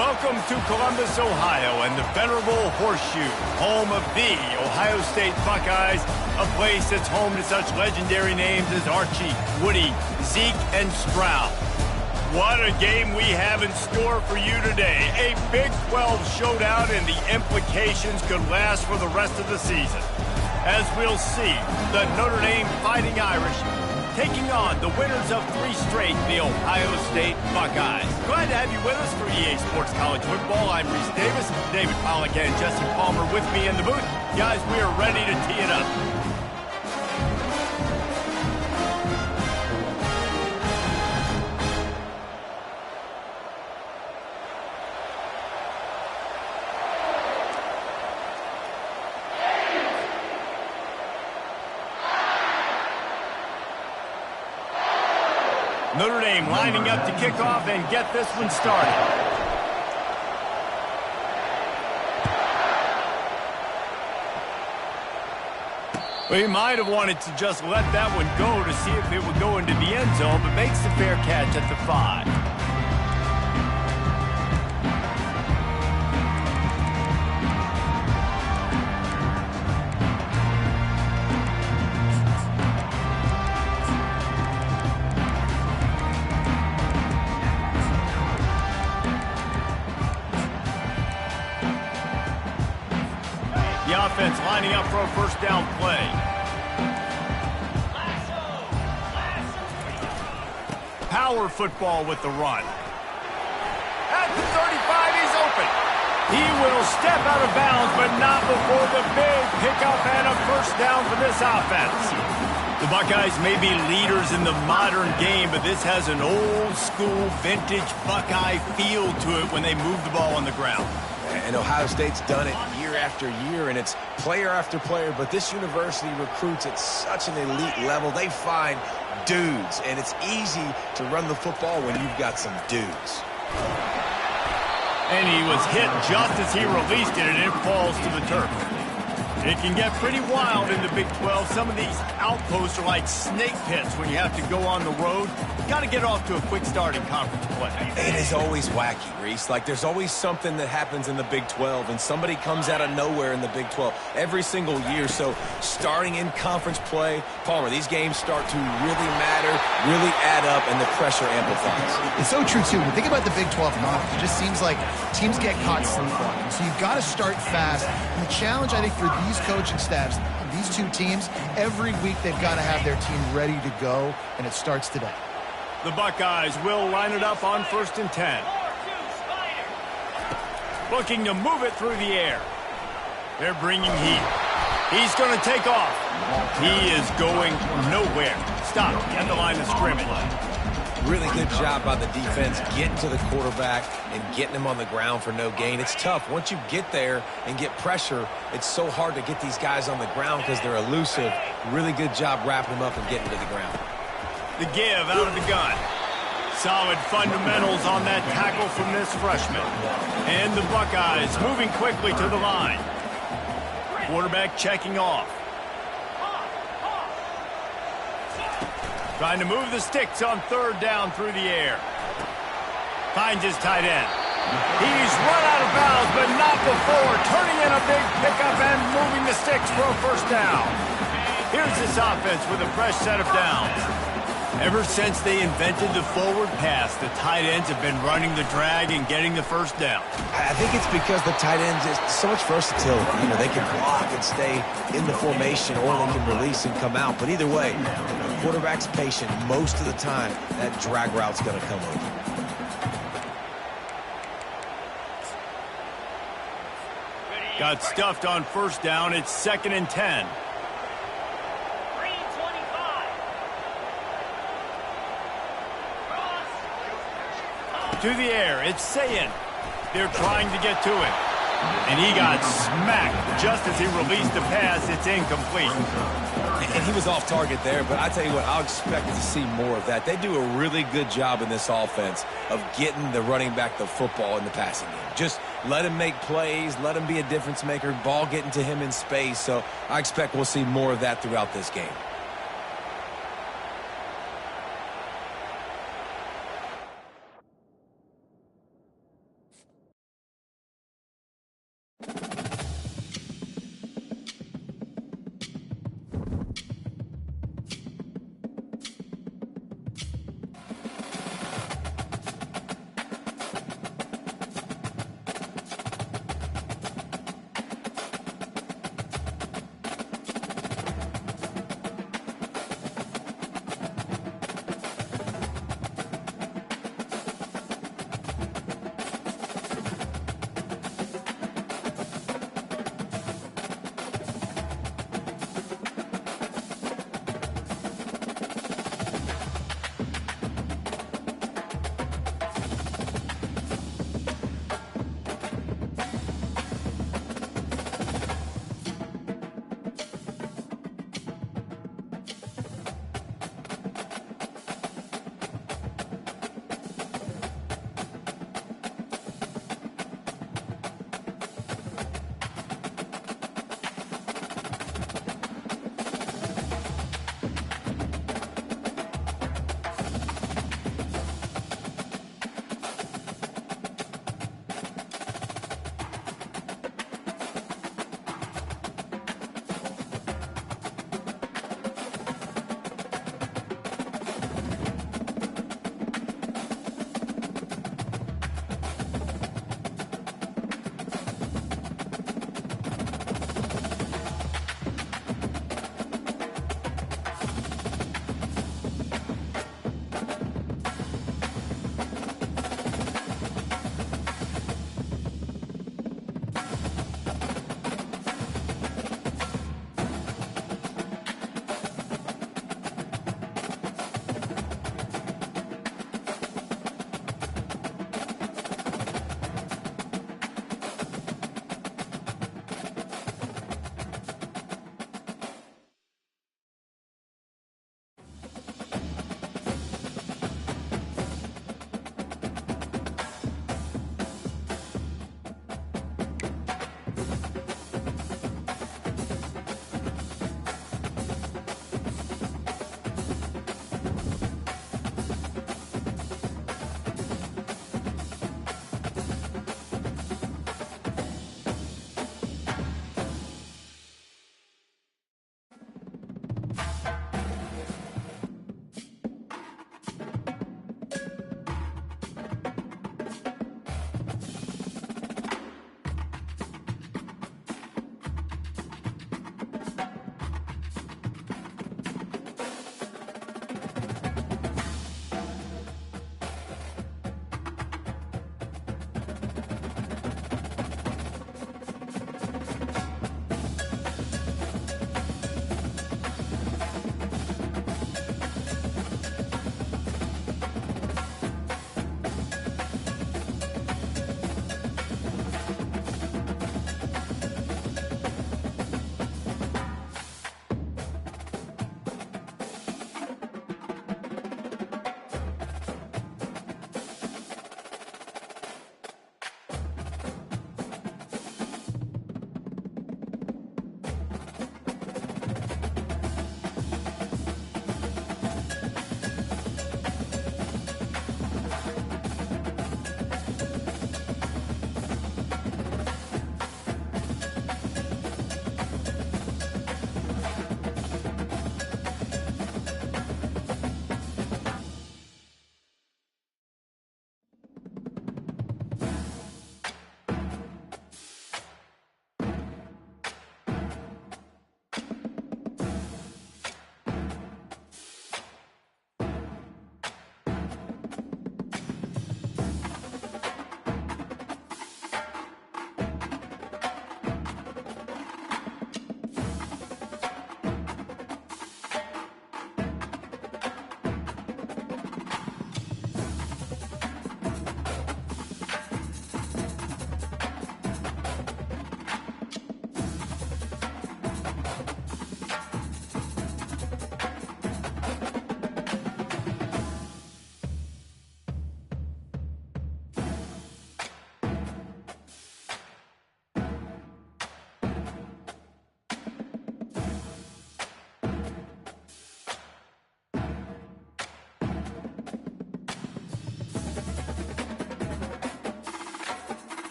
Welcome to Columbus, Ohio, and the venerable Horseshoe, home of the Ohio State Buckeyes, a place that's home to such legendary names as Archie, Woody, Zeke, and Stroud. What a game we have in store for you today. A Big 12 showdown, and the implications could last for the rest of the season. As we'll see, the Notre Dame Fighting Irish taking on the winners of 3 straight, the Ohio State Buckeyes. Glad to have you with us for EA Sports College Football. I'm Reese Davis, David Pollack and Jesse Palmer with me in the booth. Guys, we are ready to tee it up. Notre Dame lining up to kick off and get this one started. Well, he might have wanted to just let that one go to see if it would go into the end zone, but makes the fair catch at the 5. The offense lining up for a first down play. Power football with the run. At the 35, he's open. He will step out of bounds, but not before the big pickup and a first down for this offense. The Buckeyes may be leaders in the modern game, but this has an old-school, vintage Buckeye feel to it when they move the ball on the ground. And Ohio State's done it year after year, and it's player after player. But this university recruits at such an elite level. They find dudes, and it's easy to run the football when you've got some dudes. And he was hit just as he released it, and it falls to the turf. It can get pretty wild in the Big 12. Some of these outposts are like snake pits when you have to go on the road. Got to get off to a quick start in conference play. It is always wacky, Reese. Like, there's always something that happens in the Big 12, and somebody comes out of nowhere in the Big 12 every single year. So starting in conference play, Palmer, these games start to really matter, really add up, and the pressure amplifies. It's so true, too. When you think about the Big 12 conference, it just seems like teams get caught sleepwalking. So you've got to start fast. And the challenge, I think, for these coaching staffs, these two teams, every week they've got to have their team ready to go, and it starts today. The Buckeyes will line it up on 1st and 10. Looking to move it through the air. They're bringing heat. He's going to take off. He is going nowhere. Stop at the line of scrimmage. Really good job by the defense getting to the quarterback and getting him on the ground for no gain. It's tough. Once you get there and get pressure, it's so hard to get these guys on the ground because they're elusive. Really good job wrapping them up and getting to the ground. The give out of the gun. Solid fundamentals on that tackle from this freshman. And the Buckeyes moving quickly to the line. Quarterback checking off. Trying to move the sticks on 3rd down through the air. Finds his tight end. He's run out of bounds, but not before turning in a big pickup and moving the sticks for a first down. Here's this offense with a fresh set of downs. Ever since they invented the forward pass, the tight ends have been running the drag and getting the first down. I think it's because the tight ends is so much versatility. You know, they can block and stay in the formation, or they can release and come out. But either way, the quarterback's patient most of the time. That drag route's going to come over. Got stuffed on 1st down. It's 2nd and 10. To the air, it's Sayin. They're trying to get to him. And he got smacked just as he released the pass. It's incomplete. And he was off target there, but I tell you what, I'll expect to see more of that. They do a really good job in this offense of getting the running back the football in the passing game. Just let him make plays, let him be a difference maker, ball getting to him in space. So I expect we'll see more of that throughout this game.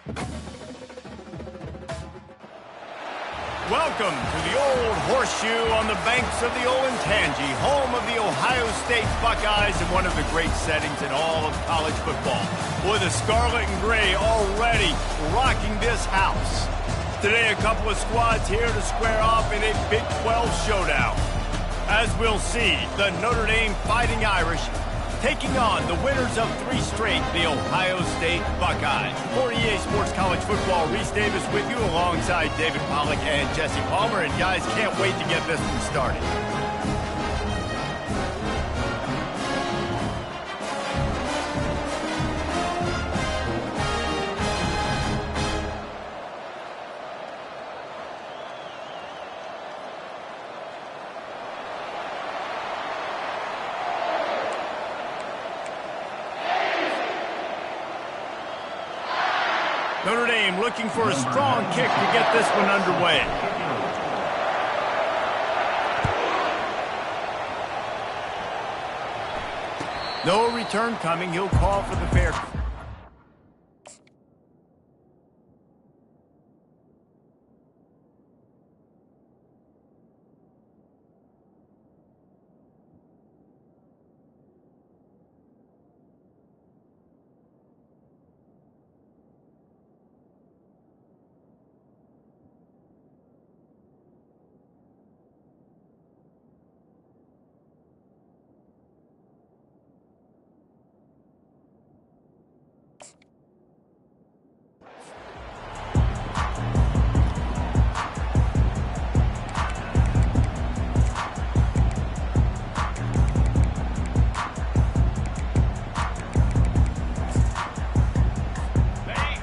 Welcome to the Old Horseshoe on the banks of the Olentangy, home of the Ohio State Buckeyes and one of the great settings in all of college football. Boy, the scarlet and gray already rocking this house. Today, a couple of squads here to square off in a Big 12 showdown. As we'll see, the Notre Dame Fighting Irish taking on the winners of 3 straight, the Ohio State Buckeyes. For EA Sports College Football, Reese Davis with you alongside David Pollack and Jesse Palmer. And guys, can't wait to get this one started. Notre Dame looking for a strong kick to get this one underway. No return coming. He'll call for the fair.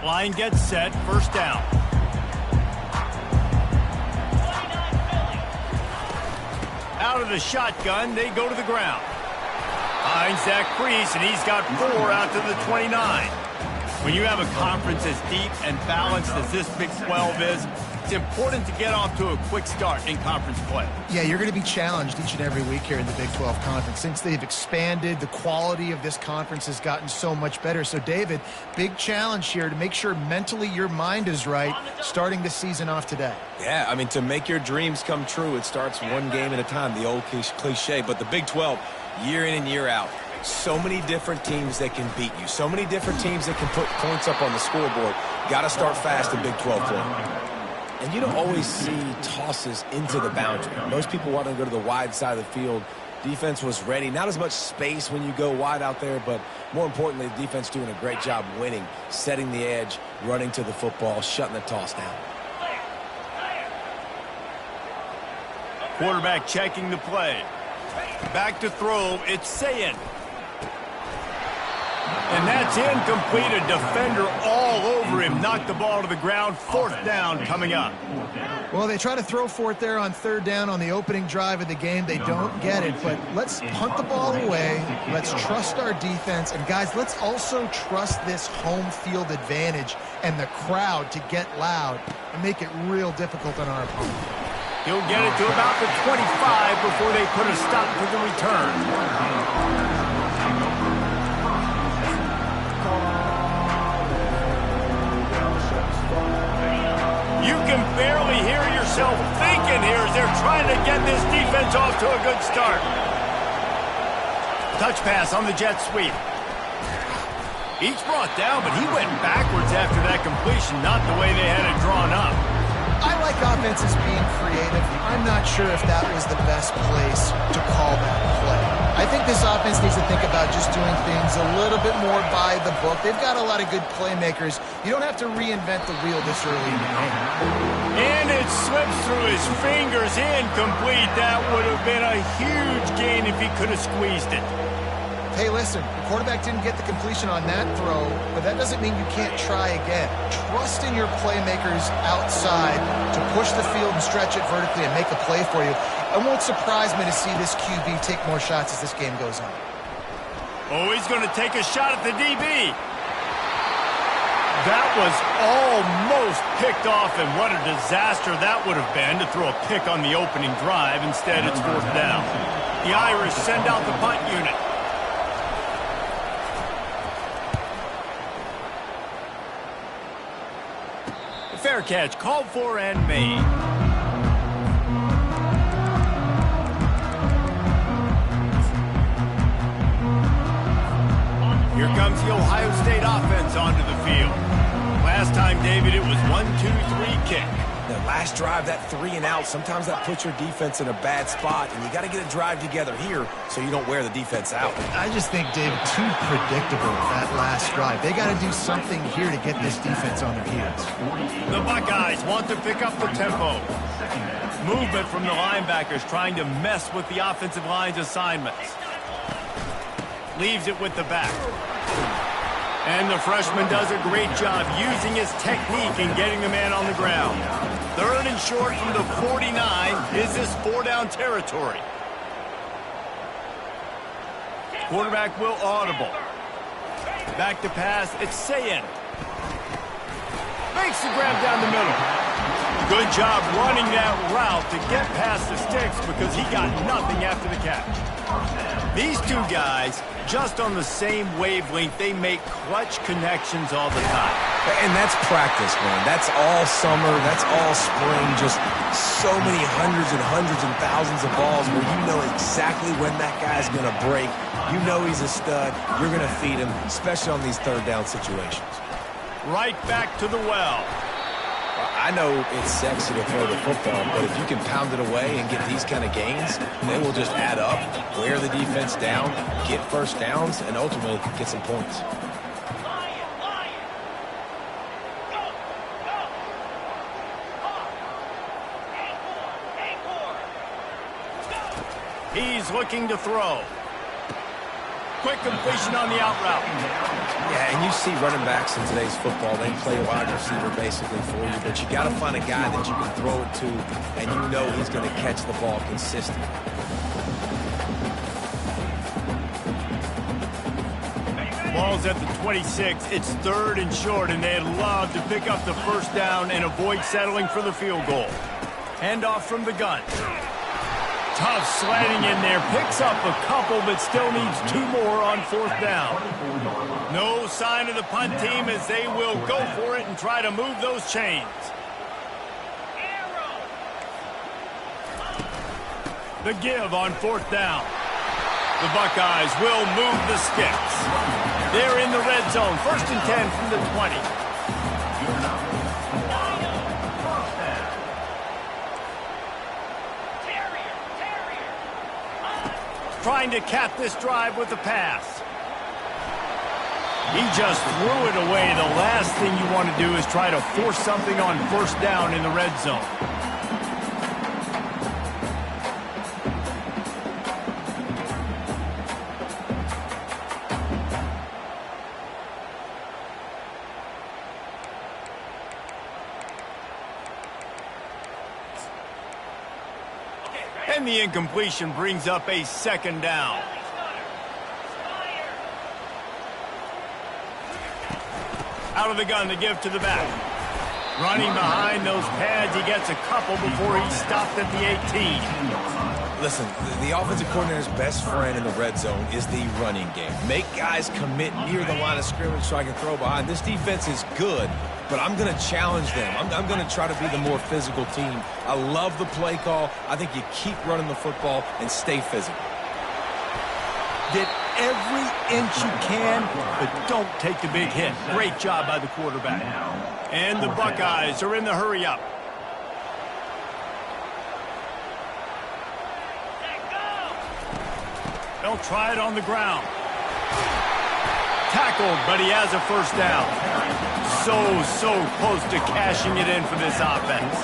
Line gets set, first down. Out of the shotgun, they go to the ground. Finds Zach Priest, and he's got 4 out to the 29. When you have a conference as deep and balanced as this Big 12 is, it's important to get off to a quick start in conference play. Yeah, you're going to be challenged each and every week here in the Big 12 Conference. Since they've expanded, the quality of this conference has gotten so much better. So, David, big challenge here to make sure mentally your mind is right starting the season off today. Yeah, I mean, to make your dreams come true, it starts one game at a time, the old cliche. But the Big 12, year in and year out, so many different teams that can beat you, so many different teams that can put points up on the scoreboard. Got to start fast in Big 12 play. And you don't always see tosses into the boundary. Most people want to go to the wide side of the field. Defense was ready. Not as much space when you go wide out there, but more importantly, the defense doing a great job winning, setting the edge, running to the football, shutting the toss down. Quarterback checking the play. Back to throw, it's Sayin. And that's incomplete. A defender all over him. Knocked the ball to the ground. 4th down coming up. Well, they try to throw for it there on 3rd down on the opening drive of the game. They don't get it, but let's punt the ball away. Let's trust our defense. And, guys, let's also trust this home field advantage and the crowd to get loud and make it real difficult on our opponent. He'll get it to about the 25 before they put a stop to the return. You can barely hear yourself thinking here as they're trying to get this defense off to a good start. Touch pass on the jet sweep. Each brought down, but he went backwards after that completion, not the way they had it drawn up. I like offenses being creative. I'm not sure if that was the best place to call that play. I think this offense needs to think about just doing things a little bit more by the book. They've got a lot of good playmakers. You don't have to reinvent the wheel this early in the game. And it slips through his fingers, incomplete. That would have been a huge gain if he could have squeezed it. Hey, listen, the quarterback didn't get the completion on that throw, but that doesn't mean you can't try again. Trust in your playmakers outside to push the field and stretch it vertically and make a play for you. It won't surprise me to see this QB take more shots as this game goes on. Oh, he's going to take a shot at the DB. That was almost picked off, and what a disaster that would have been to throw a pick on the opening drive. Instead, it's 4th down. The Irish send out the punt unit. Fair catch, called for and made. Here comes the Ohio State offense onto the field. Last time, David, it was 1-2-3 kick. That last drive, that 3 and out, sometimes that puts your defense in a bad spot, and you got to get a drive together here so you don't wear the defense out. I just think, David, too predictable, that last drive. They got to do something here to get this defense on their heels. The Buckeyes want to pick up the tempo. Movement from the linebackers trying to mess with the offensive line's assignments. Leaves it with the back. And the freshman does a great job using his technique and getting the man on the ground. 3rd and short from the 49. Is this 4-down territory? Quarterback will audible. Back to pass. It's Sayin. Makes the grab down the middle. Good job running that route to get past the sticks because he got nothing after the catch. These two guys, just on the same wavelength, they make clutch connections all the time. And that's practice, man. That's all summer. That's all spring. Just so many hundreds and thousands of balls where you know exactly when that guy's going to break. You know he's a stud. You're going to feed him, especially on these 3rd down situations. Right back to the well. I know it's sexy to throw the football, but if you can pound it away and get these kind of gains, they will just add up, wear the defense down, get first downs, and ultimately get some points. He's looking to throw. Quick completion on the out route. Yeah, and you see running backs in today's football, they play wide receiver basically for you, but you got to find a guy that you can throw it to, and you know he's going to catch the ball consistently. Ball's at the 26. It's 3rd and short, and they'd love to pick up the 1st down and avoid settling for the field goal. Handoff from the gun. Tough sledding in there. Picks up a couple, but still needs 2 more on 4th down. No sign of the punt team as they will go for it and try to move those chains. The give on 4th down. The Buckeyes will move the sticks. They're in the red zone. 1st and 10 from the 20. Trying to cap this drive with a pass. He just threw it away. The last thing you want to do is try to force something on 1st down in the red zone. And the incompletion brings up a 2nd down. Out of the gun to give to the back. Running behind those pads, he gets a couple before he's stopped at the 18. Listen, the offensive coordinator's best friend in the red zone is the running game. Make guys commit near the line of scrimmage so I can throw behind. This defense is good, but I'm going to challenge them. I'm going to try to be the more physical team. I love the play call. I think you keep running the football and stay physical. Get every inch you can, but don't take the big hit. Great job by the quarterback. And the Buckeyes are in the hurry-up. They'll try it on the ground. Tackled, but he has a 1st down. So close to cashing it in for this offense.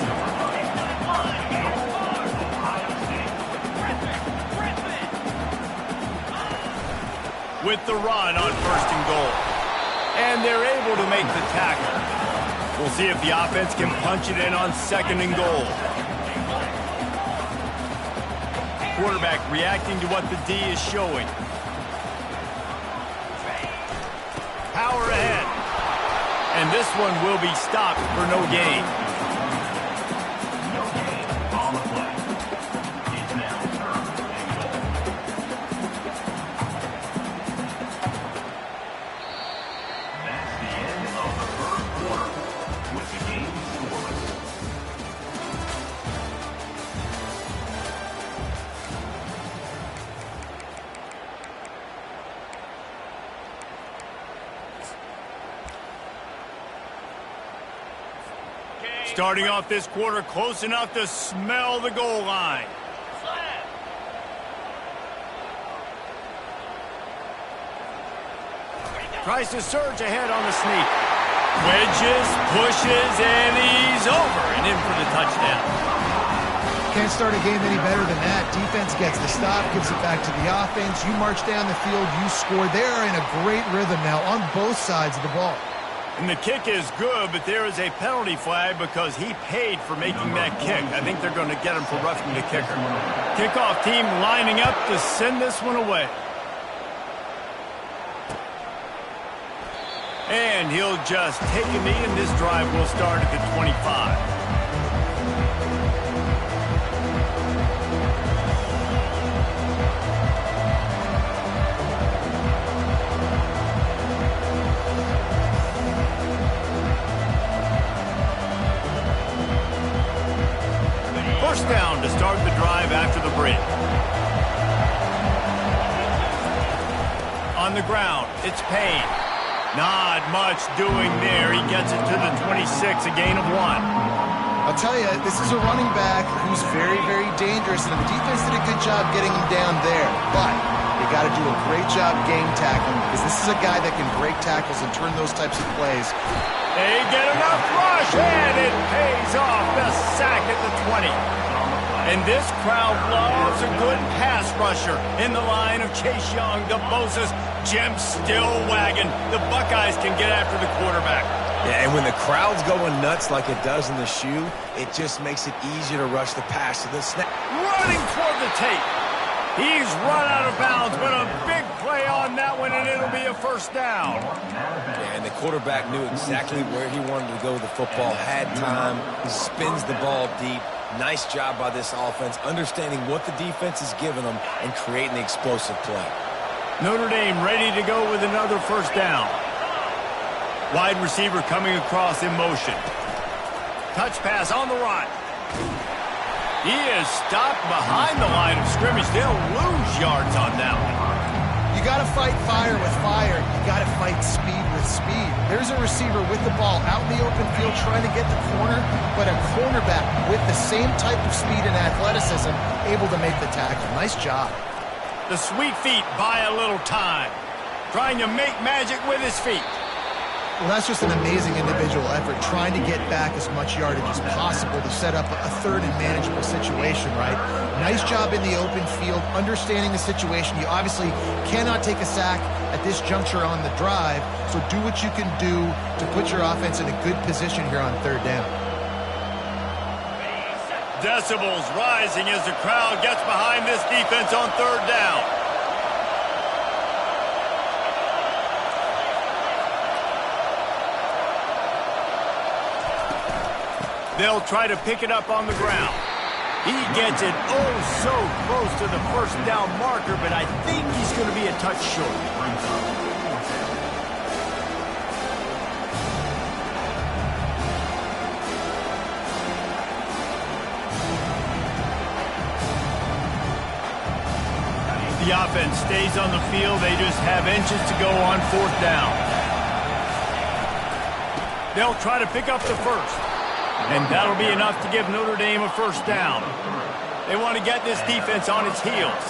With the run on 1st and goal. And they're able to make the tackle. We'll see if the offense can punch it in on 2nd and goal. Quarterback reacting to what the D is showing. Power ahead. And this one will be stopped for no gain. Starting off this quarter close enough to smell the goal line. Tries to surge ahead on the sneak. Wedges, pushes, and he's over and in for the touchdown. Can't start a game any better than that. Defense gets the stop, gives it back to the offense. You march down the field, you score. They're in a great rhythm now on both sides of the ball. And the kick is good, but there is a penalty flag because he paid for making that kick. I think they're going to get him for roughing the kicker. Kickoff team lining up to send this one away. And he'll just take a knee, and this drive will start at the 25. First down to start the drive after the break. On the ground, it's Payne. Not much doing there. He gets it to the 26, a gain of 1. I'll tell you, this is a running back who's very, very dangerous, and the defense did a good job getting him down there. But they got to do a great job game tackling because this is a guy that can break tackles and turn those types of plays. They get enough rush, and it pays off. The sack at the 20. And this crowd loves a good pass rusher in the line of Chase Young, DeBosa's Jim still wagging. The Buckeyes can get after the quarterback. Yeah, and when the crowd's going nuts like it does in the shoe, it just makes it easier to rush the pass to the snap. Running toward the tape. He's run out of bounds, but a big play on that one, and it'll be a first down. Yeah, and the quarterback knew exactly where he wanted to go with the football, had time, he spins the ball deep. Nice job by this offense, understanding what the defense is giving them and creating the explosive play. Notre Dame ready to go with another first down. Wide receiver coming across in motion. Touch pass on the run. He is stopped behind the line of scrimmage. They'll lose yards on that one. You got to fight fire with fire. You got to fight speed with speed. There's a receiver with the ball out in the open field trying to get the corner, but a cornerback with the same type of speed and athleticism able to make the tackle. Nice job. The sweet feet buy a little time. Trying to make magic with his feet. Well, that's just an amazing individual effort, trying to get back as much yardage as possible to set up a third and manageable situation, right? Nice job in the open field, understanding the situation. You obviously cannot take a sack at this juncture on the drive, so do what you can do to put your offense in a good position here on third down. Decibels rising as the crowd gets behind this defense on third down. They'll try to pick it up on the ground. He gets it oh so close to the first down marker, but I think he's going to be a touch short. The offense stays on the field. They just have inches to go on fourth down. They'll try to pick up the first. And that'll be enough to give Notre Dame a first down. They want to get this defense on its heels.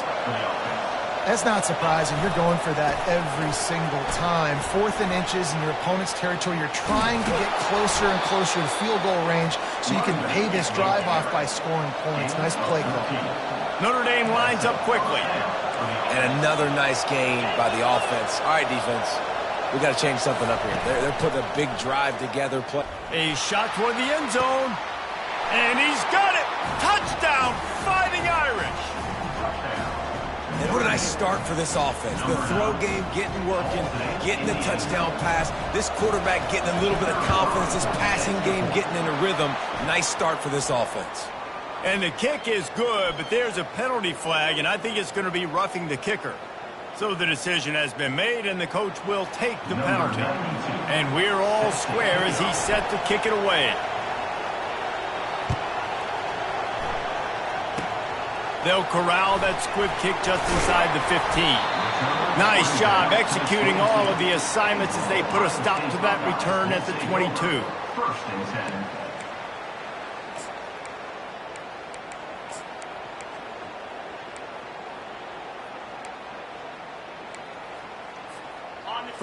That's not surprising. You're going for that every single time. Fourth and inches in your opponent's territory. You're trying to get closer and closer to field goal range so you can pay this drive off by scoring points. Nice play call. Notre Dame lines up quickly. And another nice gain by the offense. All right, defense. We got to change something up here. They're putting a big drive together. A shot toward the end zone. And he's got it. Touchdown, Fighting Irish. And what a nice start for this offense. The throw game getting working, getting the touchdown pass. This quarterback getting a little bit of confidence. This passing game getting in a rhythm. Nice start for this offense. And the kick is good, but there's a penalty flag, and I think it's going to be roughing the kicker. So the decision has been made, and the coach will take the penalty. And we're all square as he's set to kick it away. They'll corral that squib kick just inside the 15. Nice job executing all of the assignments as they put a stop to that return at the 22.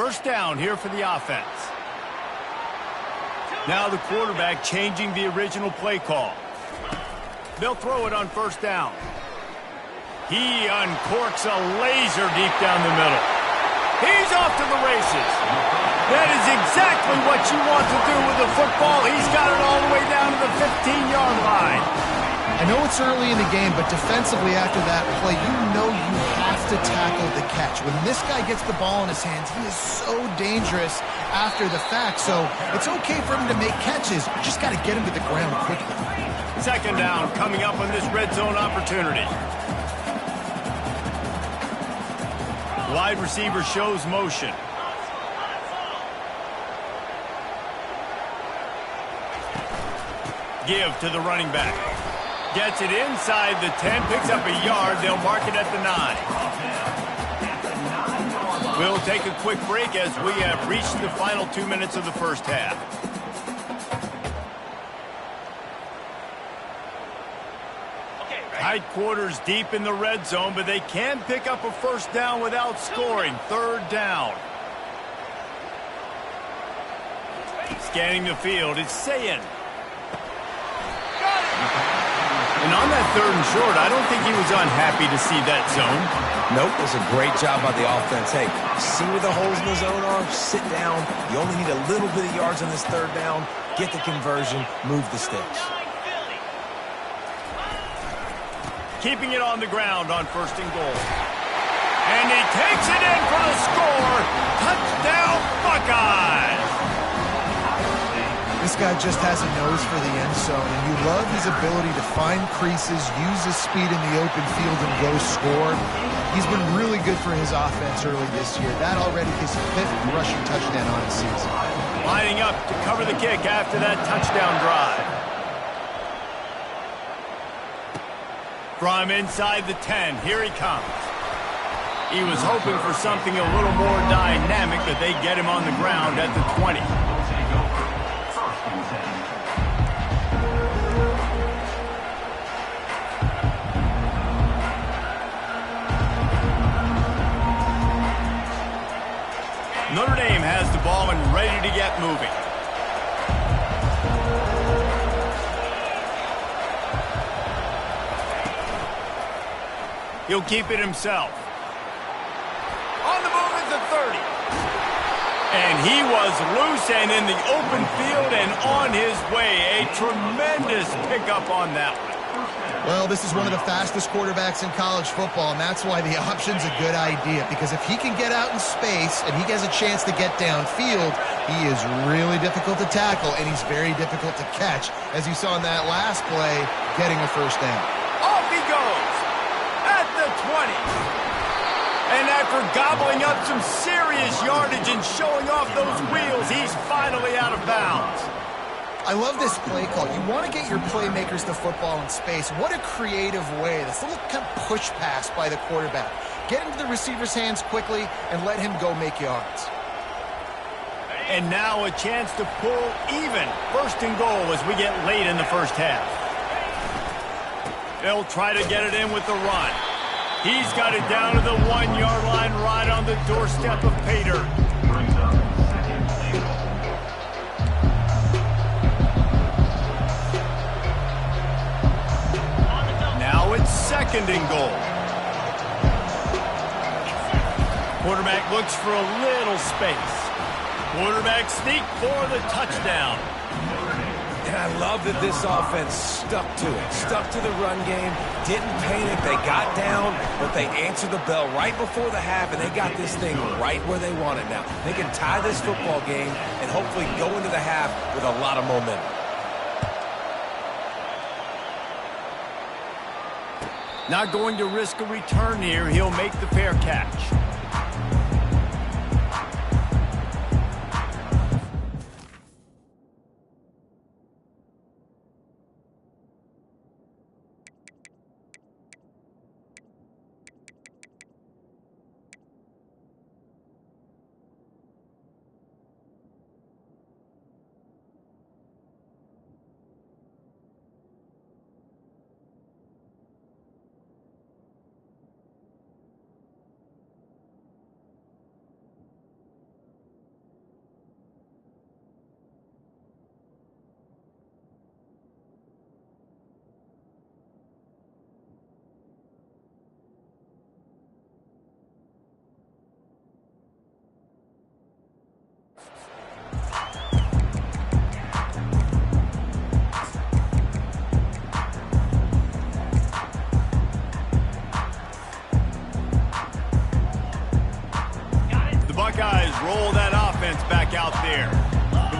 First down here for the offense. Now the quarterback changing the original play call. They'll throw it on first down. He uncorks a laser deep down the middle. He's off to the races. That is exactly what you want to do with the football. He's got it all the way down to the 15-yard line. I know it's early in the game, but defensively after that play, you know you have to tackle the catch. When this guy gets the ball in his hands, he is so dangerous after the fact. So it's okay for him to make catches. You just got to get him to the ground quickly. Second down coming up on this red zone opportunity. Wide receiver shows motion. Give to the running back. Gets it inside the 10, picks up a yard. They'll mark it at the 9. We'll take a quick break as we have reached the final 2 minutes of the first half. Tight quarters deep in the red zone, but they can pick up a first down without scoring. Third down. Scanning the field, it's Sayin. And on that third and short, I don't think he was unhappy to see that zone. Nope, it's a great job by the offense. Hey, see where the holes in the zone are? Sit down. You only need a little bit of yards on this third down. Get the conversion, move the sticks. Keeping it on the ground on first and goal. And he takes it in for the score. Touchdown, Buckeyes! This guy just has a nose for the end zone, and you love his ability to find creases, use his speed in the open field, and go score. He's been really good for his offense early this year. That already his 5th rushing touchdown on the season. Lining up to cover the kick after that touchdown drive. From inside the 10, here he comes. He was hoping for something a little more dynamic, but they get him on the ground at the 20. Notre Dame has the ball and ready to get moving. He'll keep it himself. On the move at the 30. And he was loose and in the open field and on his way. A tremendous pickup on that one. Well, this is one of the fastest quarterbacks in college football, and that's why the option's a good idea. Because if he can get out in space and he has a chance to get downfield, he is really difficult to tackle, and he's very difficult to catch. As you saw in that last play, getting a first down. Off he goes at the 20. And after gobbling up some serious yardage and showing off those wheels, he's finally out of bounds. I love this play call. You want to get your playmakers the football in space. What a creative way. This little kind of push pass by the quarterback. Get into the receiver's hands quickly and let him go make yards. And now a chance to pull even. First and goal as we get late in the first half. They'll try to get it in with the run. He's got it down to the 1-yard line right on the doorstep of Pater. Now it's second and goal. Quarterback looks for a little space. Quarterback sneak for the touchdown. And I love that this offense stuck to it. Stuck to the run game. Didn't panic. They got down, but they answered the bell right before the half, and they got this thing right where they want it now. They can tie this football game and hopefully go into the half with a lot of momentum. Not going to risk a return here. He'll make the fair catch.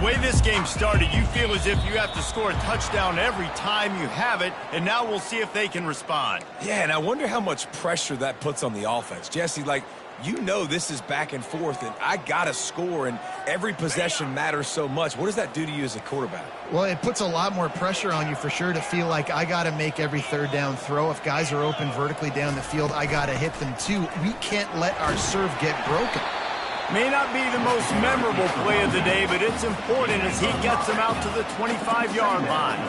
way this game started, you feel as if you have to score a touchdown every time you have it, and now we'll see if they can respond. Yeah, and I wonder how much pressure that puts on the offense. Jesse, like, you know this is back and forth, and I got to score, and every possession matters so much. What does that do to you as a quarterback? Well, it puts a lot more pressure on you for sure to feel like I got to make every third down throw. If guys are open vertically down the field, I got to hit them too. We can't let our serve get broken. May not be the most memorable play of the day, but it's important as he gets them out to the 25-yard line.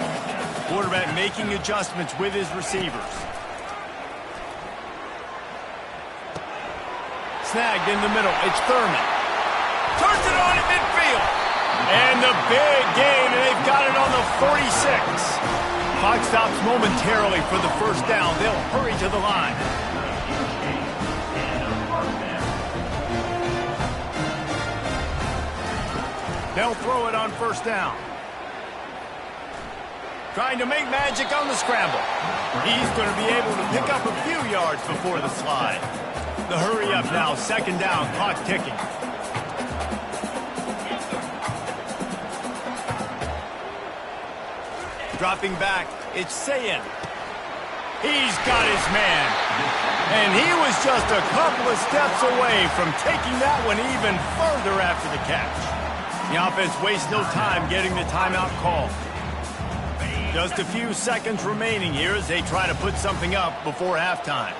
Quarterback making adjustments with his receivers. Snagged in the middle. It's Thurman. Turns it on at midfield. And the big gain, and they've got it on the 46. Clock stops momentarily for the first down. They'll hurry to the line. They'll throw it on first down. Trying to make magic on the scramble. He's going to be able to pick up a few yards before the slide. The hurry up now, second down, clock ticking. Dropping back, it's Sayin. He's got his man. And he was just a couple of steps away from taking that one even further after the catch. The offense wastes no time getting the timeout call. Just a few seconds remaining here as they try to put something up before halftime.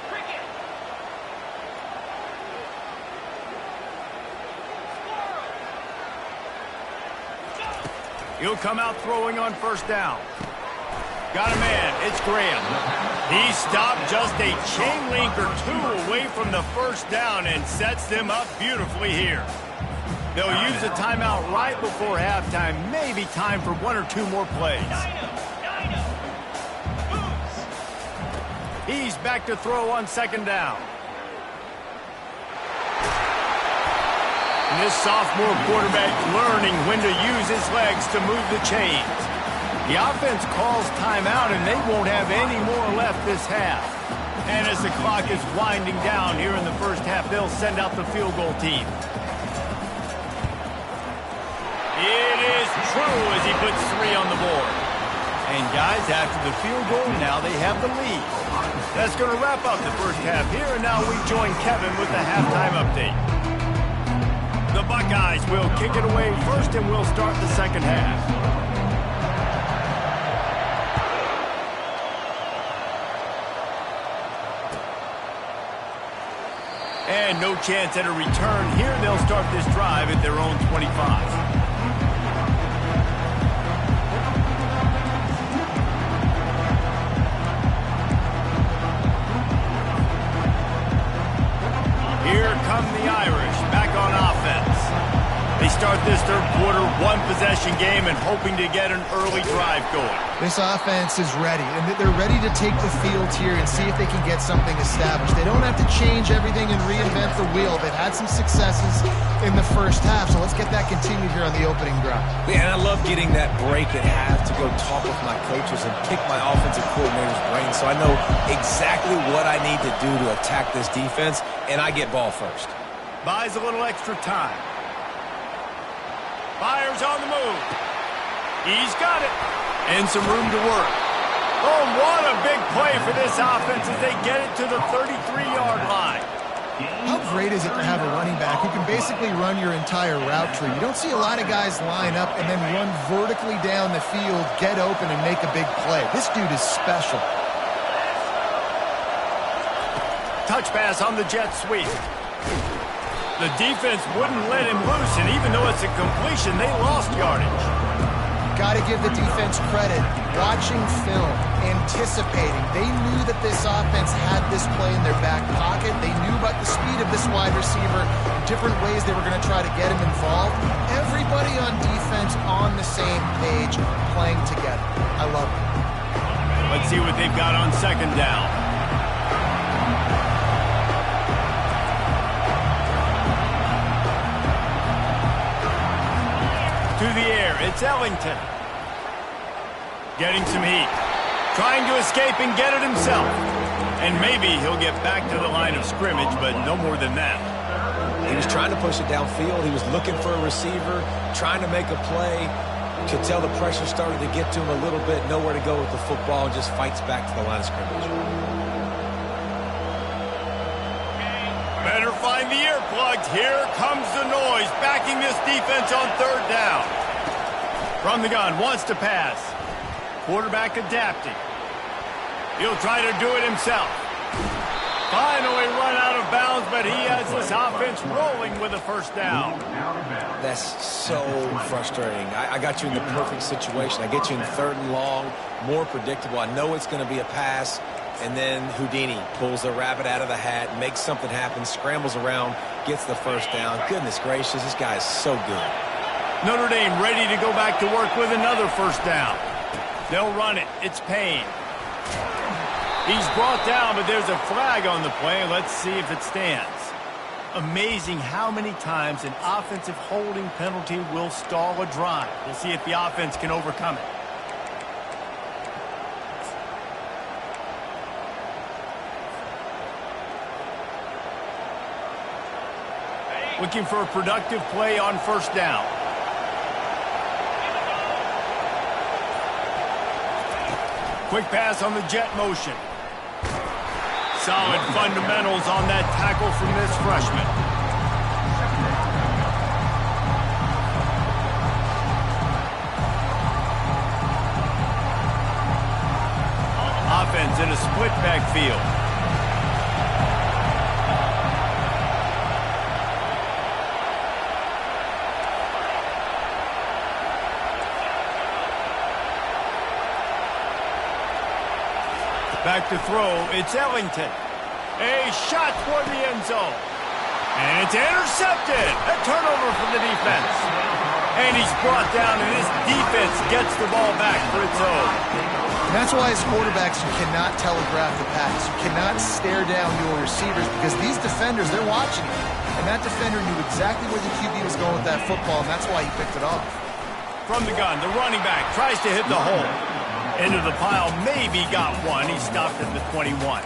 He'll come out throwing on first down. Got a man. It's Graham. He stopped just a chain link or two away from the first down and sets them up beautifully here. They'll use a timeout right before halftime. Maybe time for one or two more plays. He's back to throw on second down. And this sophomore quarterback learning when to use his legs to move the chains. The offense calls timeout, and they won't have any more left this half. And as the clock is winding down here in the first half, they'll send out the field goal team. It is true as he puts 3 on the board. And guys, after the field goal, now they have the lead. That's going to wrap up the first half here, and now we join Kevin with the halftime update. The Buckeyes will kick it away first, and we'll start the second half. And no chance at a return here. They'll start this drive at their own 25. Here come the Irish, back on offense. They start this third quarter one-possession game and hoping to get an early drive going. This offense is ready, and they're ready to take the field here and see if they can get something established. They don't have to change everything and reinvent the wheel. They've had some successes in the first half, so let's get that continued here on the opening drive. Yeah, and I love getting that break at half to go talk with my coaches and pick my offensive coordinator's brain so I know exactly what I need to do to attack this defense, and I get ball first. Buys a little extra time. Fires on the move. He's got it. And some room to work. Oh, what a big play for this offense as they get it to the 33-yard line. How great is it to have a running back who can basically run your entire route tree? You don't see a lot of guys line up and then run vertically down the field, get open, and make a big play. This dude is special. Touch pass on the jet sweep. The defense wouldn't let him loose, and even though it's a completion, they lost yardage. Got to give the defense credit. Watching film, anticipating. They knew that this offense had this play in their back pocket. They knew about the speed of this wide receiver, different ways they were going to try to get him involved. Everybody on defense on the same page, playing together. I love it. Let's see what they've got on second down. To the air, it's Ellington. Getting some heat. Trying to escape and get it himself. And maybe he'll get back to the line of scrimmage, but no more than that. He was trying to push it downfield. He was looking for a receiver, trying to make a play. Could tell the pressure started to get to him a little bit, nowhere to go with the football, and just fights back to the line of scrimmage. Better find the earplugs. Here comes the noise, backing this defense on third down. From the gun, wants to pass. Quarterback adapting. He'll try to do it himself. Finally run out of bounds, but he has this offense rolling with a first down. That's so frustrating. I got you in the perfect situation. I get you in third and long, more predictable. I know it's going to be a pass, and then Houdini pulls the rabbit out of the hat, makes something happen, scrambles around, gets the first down. Goodness gracious, this guy is so good. Notre Dame ready to go back to work with another first down. They'll run it. It's Payne. He's brought down, but there's a flag on the play. Let's see if it stands. Amazing how many times an offensive holding penalty will stall a drive. We'll see if the offense can overcome it. Looking for a productive play on first down. Quick pass on the jet motion. Solid fundamentals on that tackle from this freshman. Offense in a split backfield. Back to throw, it's Ellington. A shot toward the end zone. And it's intercepted. A turnover from the defense. And he's brought down, and this defense gets the ball back for its own. And that's why as quarterbacks, you cannot telegraph the pass. You cannot stare down your receivers because these defenders, they're watching you. And that defender knew exactly where the QB was going with that football, and that's why he picked it off. From the gun, the running back tries to hit the hole. Into the pile, maybe got one. He stopped at the 21.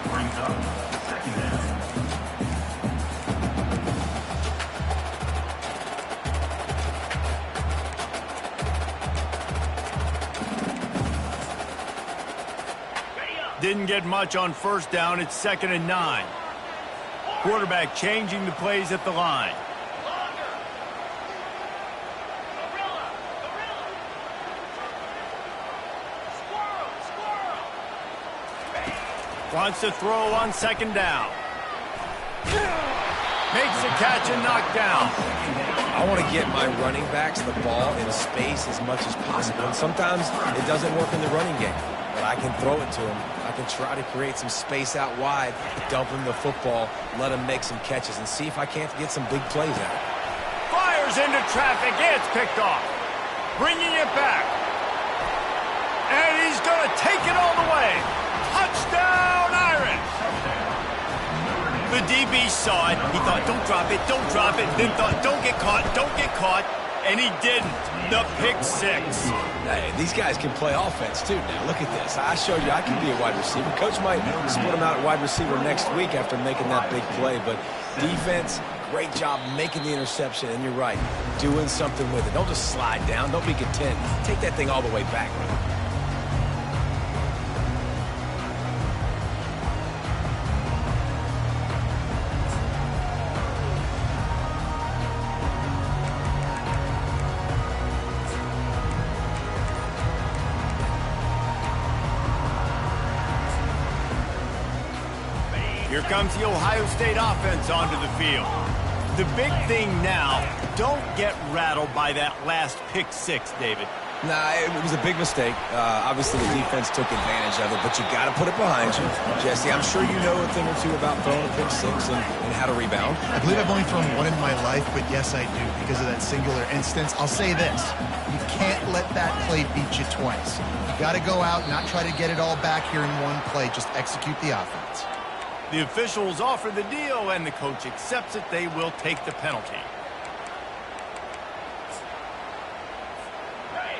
Didn't get much on first down. It's 2nd and 9. Quarterback changing the plays at the line. Wants to throw on 2nd down. Makes a catch and knocked down. I want to get my running backs the ball in space as much as possible. And sometimes it doesn't work in the running game. But I can throw it to him. I can try to create some space out wide, dump him the football, let him make some catches, and see if I can't get some big plays out. Fires into traffic. It's picked off. Bringing it back. And he's going to take it all the way. Touchdown, Irish! The DB saw it. He thought, don't drop it, don't drop it. Then thought, don't get caught, don't get caught. And he didn't. The pick six. Hey, these guys can play offense, too. Now, look at this. I showed you I can be a wide receiver. Coach might split him out at wide receiver next week after making that big play. But defense, great job making the interception. And you're right, doing something with it. Don't just slide down. Don't be content. Take that thing all the way back, man. Here comes the Ohio State offense onto the field. The big thing now, don't get rattled by that last pick six, David. Nah, it was a big mistake. Obviously, the defense took advantage of it, but you got to put it behind you. Jesse, I'm sure you know a thing or two about throwing a pick six and how to rebound. I believe I've only thrown one in my life, but yes, I do, because of that singular instance. I'll say this. You can't let that play beat you twice. You got to go out and not try to get it all back here in one play. Just execute the offense. The officials offer the deal, and the coach accepts it. They will take the penalty.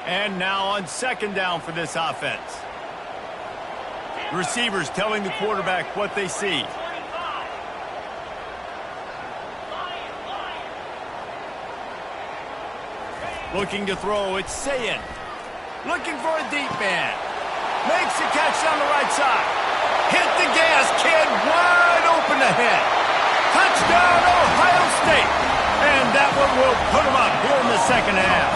And now on 2nd down for this offense. The receivers telling the quarterback what they see. Looking to throw, it's Sayin. Looking for a deep man. Makes the catch down the right side. Hit the gas, kid. Wide open ahead. Touchdown, Ohio State. And that one will put them up here in the second half.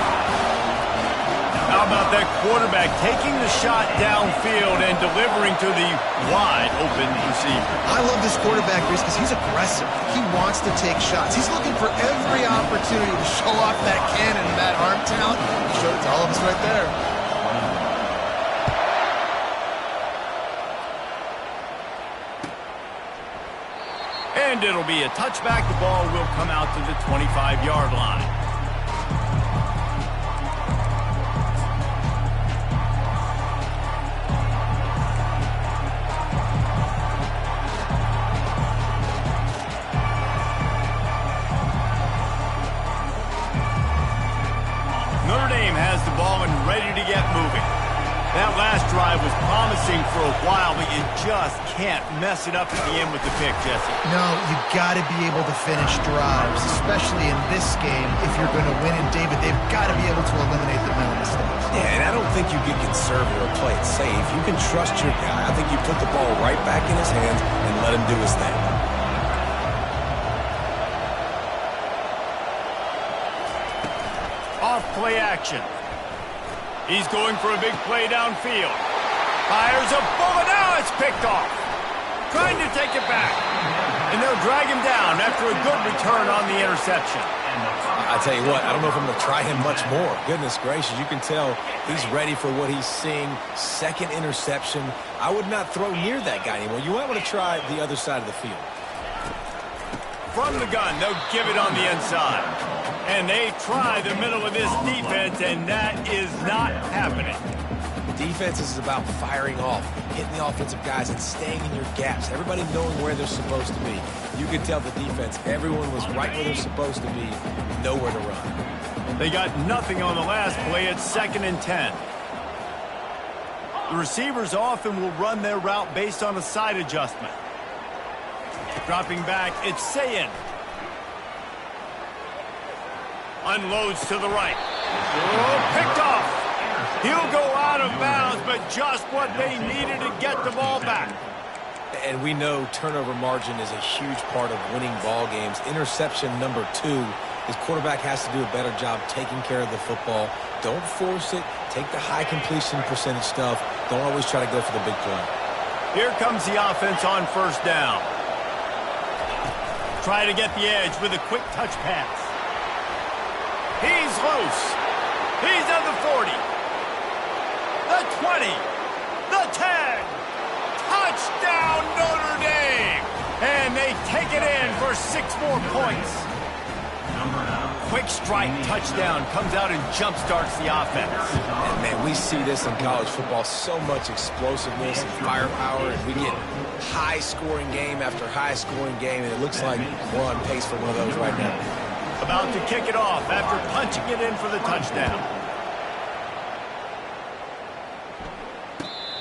How about that quarterback taking the shot downfield and delivering to the wide open receiver? I love this quarterback, Reese, because he's aggressive. He wants to take shots. He's looking for every opportunity to show off that cannon and that arm talent. He showed it to all of us right there. And it'll be a touchback. The ball will come out to the 25-yard line. Notre Dame has the ball and ready to get moving. That last drive was promising for a while, but you just can't mess it up at the end with the pick, Jesse. No, you got to be able to finish drives, especially in this game. If you're going to win, and David, they've got to be able to eliminate the mental mistakes. Yeah, and I don't think you get conservative or play it safe. You can trust your guy. I think you put the ball right back in his hands and let him do his thing. Off play action. He's going for a big play downfield. Fires a bullet. Now it's picked off. Trying to take it back. And they'll drag him down after a good return on the interception. I tell you what, I don't know if I'm going to try him much more. Goodness gracious, you can tell he's ready for what he's seeing. Second interception. I would not throw near that guy anymore. You might want to try the other side of the field. From the gun, they'll give it on the inside. And they try the middle of this defense, and that is not happening. Defense is about firing off, hitting the offensive guys, and staying in your gaps. Everybody knowing where they're supposed to be. You could tell the defense, everyone was right where they're supposed to be, nowhere to run. They got nothing on the last play. It's 2nd and 10. The receivers often will run their route based on a side adjustment. Dropping back, it's Sayin. Unloads to the right. Oh, picked off. He'll go out of bounds, but just what they needed to get the ball back. And we know turnover margin is a huge part of winning ball games. Interception number 2. His quarterback has to do a better job taking care of the football. Don't force it. Take the high completion percentage stuff. Don't always try to go for the big play. Here comes the offense on first down. Try to get the edge with a quick touch pass. He's loose. He's at the 40. The 20. The 10. Touchdown, Notre Dame. And they take it in for 6 more points. Quick strike touchdown comes out and jump-starts the offense. And, man, we see this in college football. So much explosiveness and firepower. And we get high-scoring game after high-scoring game. And it looks like we're on pace for one of those right now. About to kick it off after punching it in for the touchdown.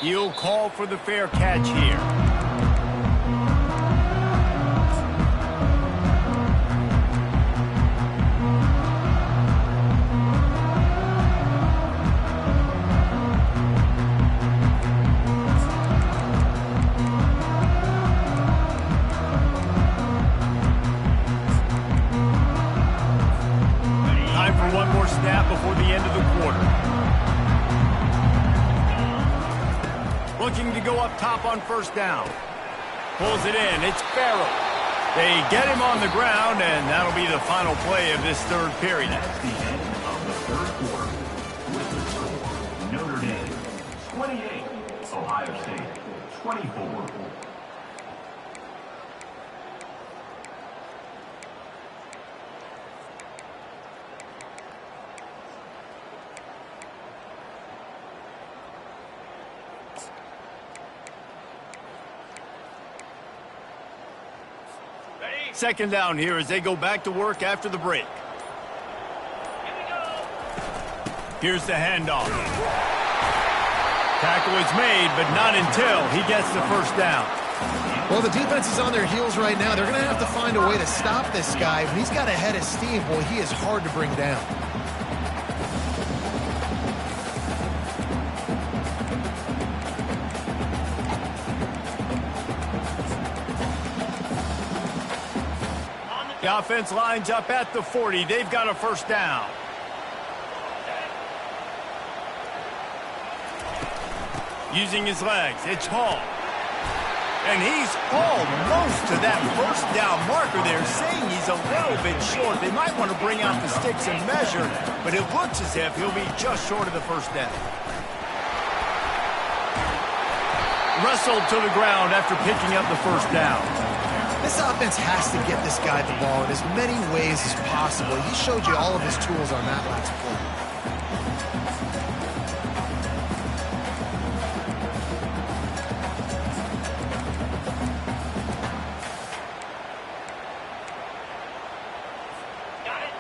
He'll call for the fair catch here. Time for one more snap before the end of the quarter. Looking to go up top on first down. Pulls it in. It's Farrell. They get him on the ground, and that'll be the final play of this third period. That's the end of the third quarter. With the score, Notre Dame 28, Ohio State 24. Second down here as they go back to work after the break. Here's the handoff. Tackle is made, but not until he gets the first down. Well, the defense is on their heels right now. They're going to have to find a way to stop this guy. When he's got a head of steam, boy, he is hard to bring down. The offense lines up at the 40. They've got a first down. Using his legs, it's Hall. And he's almost to that first down marker there, saying he's a little bit short. They might want to bring out the sticks and measure, but it looks as if he'll be just short of the first down. Wrestled to the ground after picking up the first down. This offense has to get this guy the ball in as many ways as possible. He showed you all of his tools on that last play.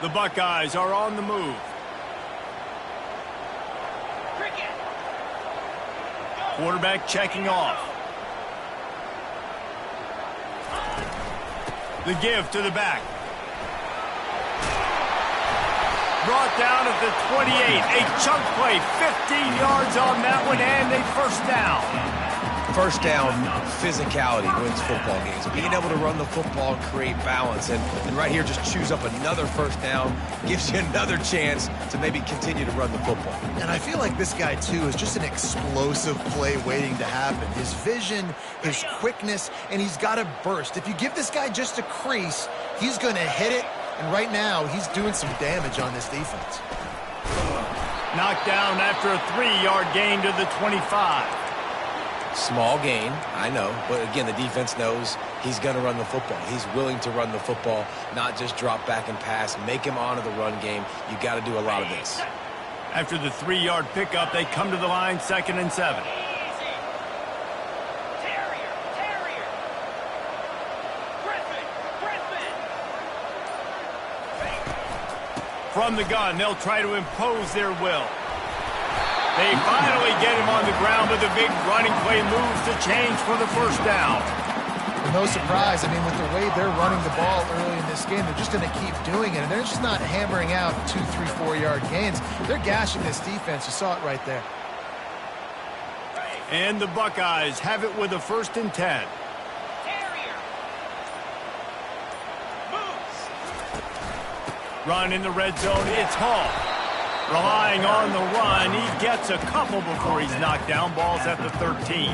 The Buckeyes are on the move. Quarterback checking off. The give to the back. Brought down at the 28. A chunk play, 15 yards on that one, and a first down. First down, physicality wins football games. Being able to run the football and create balance. And right here, just choose up another first down, gives you another chance to maybe continue to run the football. And I feel like this guy, too, is just an explosive play waiting to happen. His vision, his quickness, and he's got a burst. If you give this guy just a crease, he's going to hit it. And right now, he's doing some damage on this defense. Knocked down after a 3-yard gain to the 25. Small gain, I know, but again, the defense knows he's going to run the football. He's willing to run the football, not just drop back and pass, make him honor the run game. You got to do a lot of this. After the 3-yard pickup, they come to the line, 2nd and 7. From the gun, they'll try to impose their will. They finally get him on the ground, but the big running play moves to change for the first down. And no surprise, I mean, with the way they're running the ball early in this game, they're just going to keep doing it. And they're just not hammering out 2, 3, 4-yard gains. They're gashing this defense. You saw it right there. And the Buckeyes have it with a 1st and 10. Run in the red zone, it's Hall. Relying on the run, he gets a couple before he's knocked down. Ball's at the 13.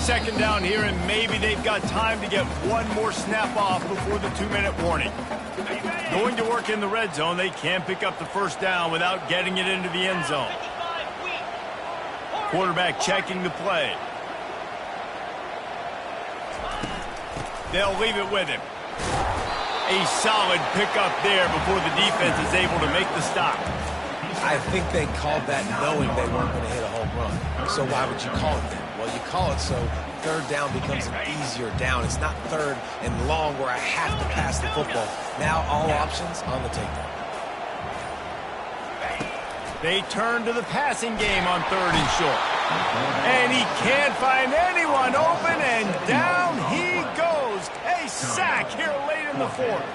Second down here, and maybe they've got time to get one more snap off before the 2-minute warning. Going to work in the red zone, they can't pick up the first down without getting it into the end zone. Quarterback checking the play. They'll leave it with him. A solid pickup there before the defense is able to make the stop. I think they called that knowing they weren't going to hit a home run. So why would you call it then? Well, you call it so third down becomes an easier down. It's not third and long where I have to pass the football. Now all options on the table. They turn to the passing game on 3rd and short. And he can't find anyone open, and down he goes. A sack here late in the 4th.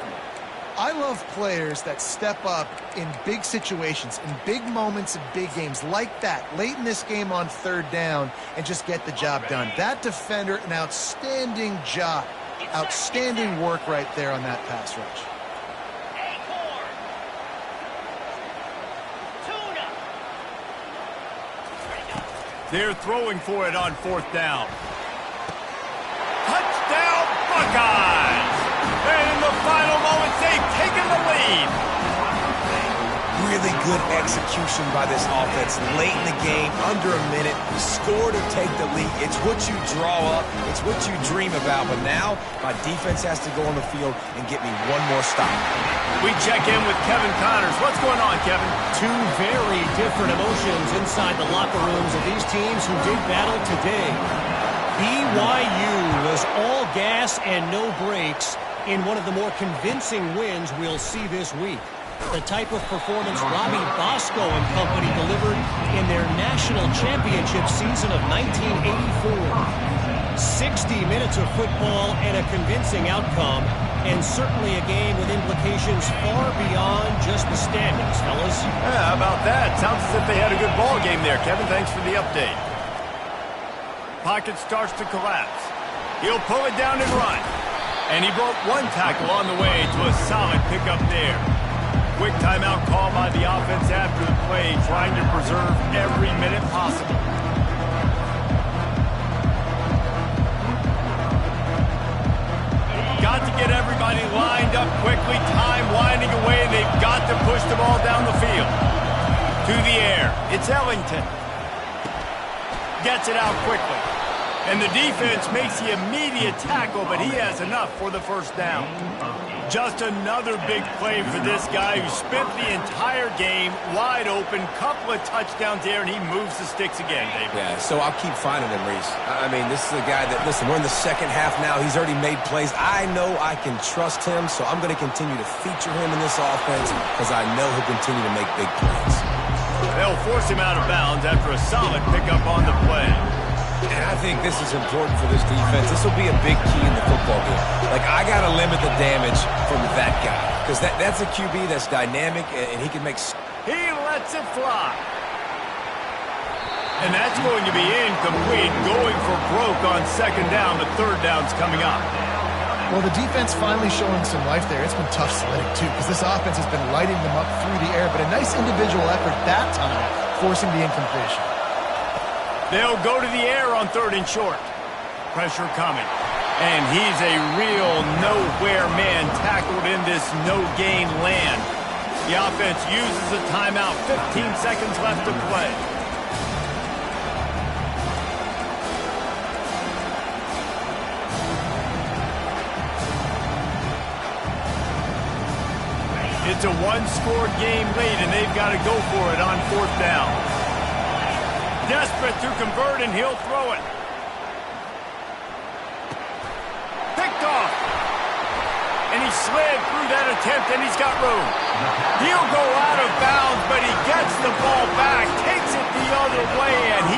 I love players that step up in big situations, in big moments, in big games like that, late in this game on 3rd down, and just get the job done. That defender, an outstanding job. Outstanding work right there on that pass rush. They're throwing for it on 4th down. Touchdown, Buckeyes! And in the final moments, they've taken the lead. Really good execution by this offense late in the game, under a minute, score to take the lead. It's what you draw up, it's what you dream about, but now my defense has to go on the field and get me one more stop. We check in with Kevin Connors. What's going on, Kevin? Two very different emotions inside the locker rooms of these teams who did battle today. BYU was all gas and no brakes in one of the more convincing wins we'll see this week. The type of performance Robbie Bosco and company delivered in their national championship season of 1984. 60 minutes of football and a convincing outcome. and certainly a game with implications far beyond just the standings, fellas. Yeah, how about that? Sounds as if they had a good ball game there, Kevin. Thanks for the update. Pocket starts to collapse. He'll pull it down and run. And he broke one tackle on the way to a solid pickup there. Quick timeout call by the offense after the play, trying to preserve every minute possible. Got to get everybody lined up quickly. Time winding away. They've got to push the ball down the field. To the air. It's Ellington. Gets it out quickly. And the defense makes the immediate tackle, but he has enough for the first down. Just another big play for this guy who spent the entire game wide open. Couple of touchdowns there, and he moves the sticks again, David. Yeah, so I'll keep finding him, Reese. I mean, this is a guy that, listen, we're in the second half now. He's already made plays. I know I can trust him, so I'm going to continue to feature him in this offense because I know he'll continue to make big plays. They'll force him out of bounds after a solid pickup on the play. And I think this is important for this defense. This will be a big key in the football game. Like, I got to limit the damage from that guy because that's a QB that's dynamic and he can make... He lets it fly. And that's going to be incomplete, going for broke on second down, but third down's coming up. Well, the defense finally showing some life there. It's been tough sledding, too, because this offense has been lighting them up through the air, but a nice individual effort that time, forcing the incompletion. They'll go to the air on third and short. Pressure coming. And he's a real nowhere man tackled in this no-gain land. The offense uses a timeout. 15 seconds left to play. It's a one-score game lead, and they've got to go for it on fourth down. Desperate to convert, and he'll throw it. Picked off. And he slid through that attempt, and he's got room. He'll go out of bounds, but he gets the ball back, takes it the other way, and he